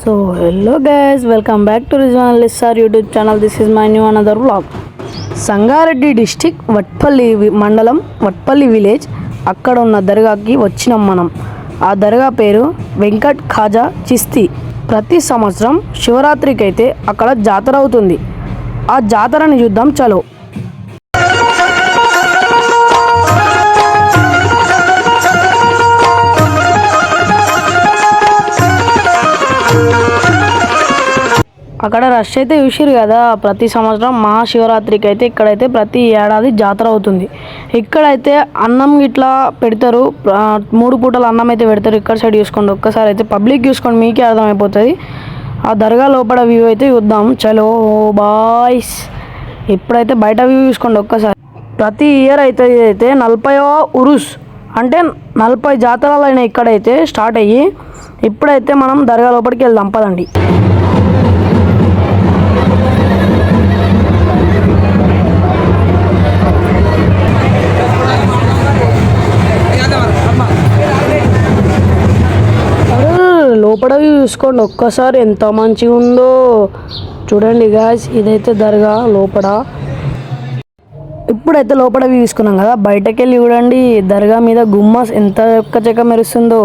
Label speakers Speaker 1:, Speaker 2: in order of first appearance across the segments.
Speaker 1: So hello guys, welcome back to Rizwan Lissar YouTube channel. This is my new another vlog. Sangareddy district Vatpalli మండలం Vatpalli village అక్కడ ఉన్న దర్గాకి వచ్చినాం మనం. ఆ దర్గా పేరు వెంకట్ ఖాజా చిస్తి. ప్రతి సంవత్సరం శివరాత్రికి అయితే అక్కడ జాతర అవుతుంది. ఆ జాతరని చూద్దాం చలో. అక్కడ రష్ అయితే చూసిరు కదా. ప్రతి సంవత్సరం మహాశివరాత్రికి అయితే ఇక్కడైతే ప్రతి ఏడాది జాతర అవుతుంది. ఇక్కడైతే అన్నం ఇట్లా పెడతారు, 3 పూటల అన్నం అయితే పెడతారు. ఇక్కడ సైడ్ చూసుకోండి, ఒక్కసారి అయితే పబ్లిక్ చూసుకోండి, మీకే అర్థమైపోతుంది. ఆ దర్గా లోపల వ్యూ అయితే చూద్దాం చలో బాయ్స్. ఇప్పుడైతే బయట వ్యూ చూసుకోండి ఒక్కసారి. ప్రతి ఇయర్ అయితే 40వ ఉరుస్ అంటే 40 జాతరలు అయినాయి ఇక్కడైతే స్టార్ట్ అయ్యి. ఇప్పుడైతే మనం దర్గా లోపలికి వెళ్దాం పదండి. లోపల చూసుకోండి ఒక్కసారి ఎంత మంచిగా ఉందో చూడండి గాయ్స్. ఇదైతే దర్గా లోపల. ఇప్పుడైతే లోపల తీసుకున్నాం కదా, బయటకు వెళ్ళి చూడండి దర్గా మీద గుమ్మస్ ఎంత ఎక్కచెక్క మెరుస్తుందో.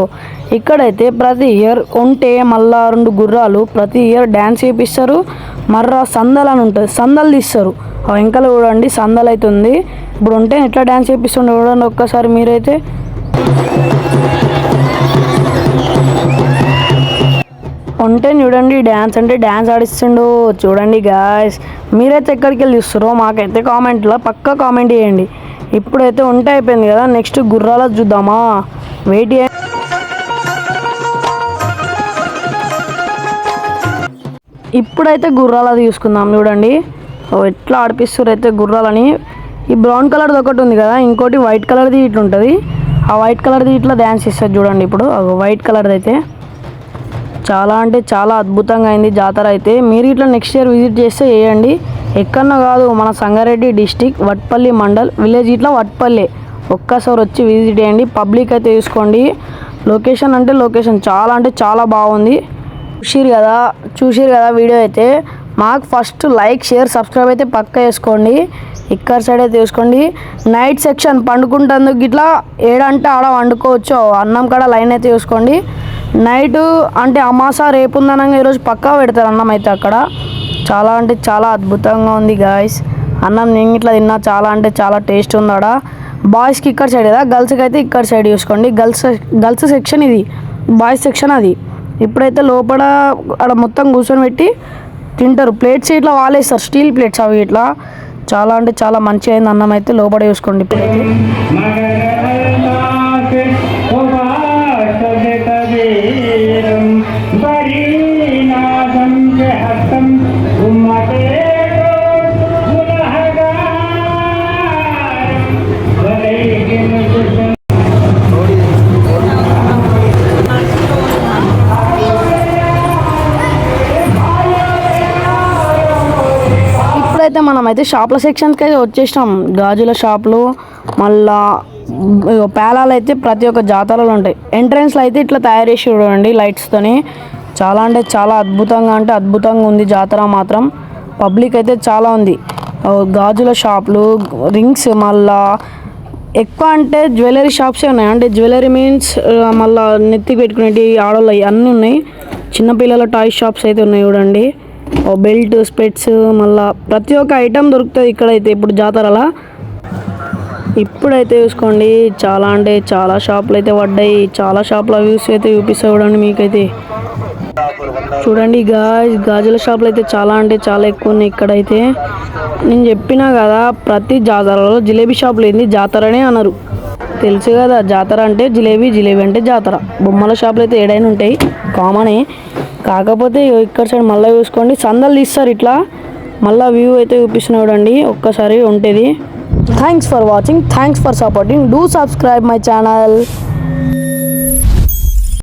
Speaker 1: ఇక్కడైతే ప్రతి ఇయర్ ఉంటే మళ్ళా 2 గుర్రాలు ప్రతి ఇయర్ డ్యాన్స్ చేపిస్తారు. మర్రా సందల్ అని ఉంటుంది, సందలు తీస్తారు. ఆ వెంకలు చూడండి సందలు అయితే ఉంది. ఇప్పుడు ఉంటే ఎట్లా డ్యాన్స్ చేపిస్తుండే చూడండి ఒక్కసారి మీరైతే. ఉంటే చూడండి డ్యాన్స్ అంటే డ్యాన్స్ ఆడిస్తుండు చూడండి గాయస్. మీరైతే ఎక్కడికి వెళ్ళి చూస్తారో మాకైతే కామెంట్లో పక్కా కామెంట్ చేయండి. ఇప్పుడైతే ఉంటే అయిపోయింది కదా, నెక్స్ట్ గుర్రాల చూద్దామా, వెయిట్ చేయండి. ఇప్పుడైతే గుర్రాలది చూసుకుందాం చూడండి. ఎట్లా ఆడిపిస్తారు అయితే గుర్రాలని. ఈ బ్రౌన్ కలర్ది ఒకటి ఉంది కదా, ఇంకోటి వైట్ కలర్ది ఇట్లా ఉంటుంది. ఆ వైట్ కలర్ది ఇట్లా డ్యాన్స్ ఇస్తారు చూడండి. ఇప్పుడు వైట్ కలర్ది అయితే చాలా అంటే చాలా అద్భుతంగా అయింది జాతర అయితే. మీరు ఇట్లా నెక్స్ట్ ఇయర్ విజిట్ చేస్తే చేయండి. ఎక్కడన్నా కాదు, మన సంగారెడ్డి డిస్టిక్ వట్పల్లి మండల్ విలేజ్ ఇట్లా వట్పల్లి. ఒక్కసారి వచ్చి విజిట్ చేయండి. పబ్లిక్ అయితే చూసుకోండి. లొకేషన్ అంటే లొకేషన్ చాలా అంటే చాలా బాగుంది. చూసిరు కదా వీడియో అయితే. మాకు ఫస్ట్ లైక్ షేర్ సబ్స్క్రైబ్ అయితే పక్కా చేసుకోండి. ఇక్కడ సైడ్ అయితే చూసుకోండి. నైట్ సెక్షన్ పండుకుంటందుకు ఇట్లా ఏడంటే ఆడ వండుకోవచ్చు. అన్నం కాడ లైన్ అయితే చూసుకోండి. నైట్ అంటే అమాస రేపు ఉందనగా ఈరోజు పక్కా పెడతారు అన్నం అయితే అక్కడ. చాలా అంటే చాలా అద్భుతంగా ఉంది గాయస్. అన్నం నేను ఇట్లా తిన్నా, చాలా అంటే చాలా టేస్ట్ ఉంది ఆడ. బాయ్స్కి ఇక్కడ సైడ్ కదా, గర్ల్స్కి అయితే ఇక్కడ సైడ్ చూసుకోండి. గర్ల్స్ సెక్షన్ ఇది, బాయ్స్ సెక్షన్ అది. ఇప్పుడైతే లోపల అక్కడ మొత్తం కూర్చొని పెట్టి తింటారు. ప్లేట్స్ ఇట్లా వాలేస్తారు, స్టీల్ ప్లేట్స్ అవి ఇట్లా. చాలా అంటే చాలా మంచిగా అయింది అన్నం అయితే లోపల చూసుకోండి. ఇప్పుడైతే ఇప్పుడైతే మనమైతే షాప్ల సెక్షన్స్కి అయితే వచ్చేసినాం. గాజుల షాపులు, మళ్ళా పేలాలు అయితే ప్రతి ఒక్క జాతరలో ఉంటాయి. ఎంట్రన్స్లో అయితే ఇట్లా తయారు చేసి చూడండి లైట్స్తోని. చాలా అంటే చాలా అద్భుతంగా ఉంది జాతర మాత్రం. పబ్లిక్ అయితే చాలా ఉంది. గాజుల షాపులు, రింగ్స్, మళ్ళా ఎక్కువ అంటే జ్యువెలరీ షాప్సే ఉన్నాయి. అంటే జ్యువెలరీ మీన్స్ మళ్ళీ నెత్తికి పెట్టుకునేవి ఆడోళ్ళు అన్నీ ఉన్నాయి. చిన్నపిల్లల టాయ్ షాప్స్ అయితే ఉన్నాయి చూడండి. బెల్ట్, స్పెట్స్, మళ్ళీ ప్రతి ఒక్క ఐటెం దొరుకుతుంది ఇక్కడైతే ఇప్పుడు జాతరలా. ఇప్పుడైతే చూసుకోండి చాలా అంటే చాలా షాపులు అయితే పడ్డాయి. చాలా షాపుల వ్యూస్ అయితే చూపిస్తా చూడండి మీకైతే. చూడండి గాజుల షాపులు అయితే చాలా అంటే చాలా ఎక్కువ ఉన్నాయి ఇక్కడైతే. నేను చెప్పినా కదా, ప్రతి జాతరలో జిలేబీ షాపులు ఏంది జాతరనే అన్నారు. తెలుసు కదా, జాతర అంటే జిలేబీ, జిలేబీ అంటే జాతర. బొమ్మల షాపులు అయితే ఏడైనా ఉంటాయి, కామనే. కాకపోతే ఇక్కడ సైడ్ మళ్ళీ చూసుకోండి సందలు తీస్తారు ఇట్లా. మళ్ళీ వ్యూ అయితే చూపిస్తున్నా చూడండి ఒక్కసారి ఉంటుంది. Thanks for watching, thanks for supporting. Do subscribe my channel.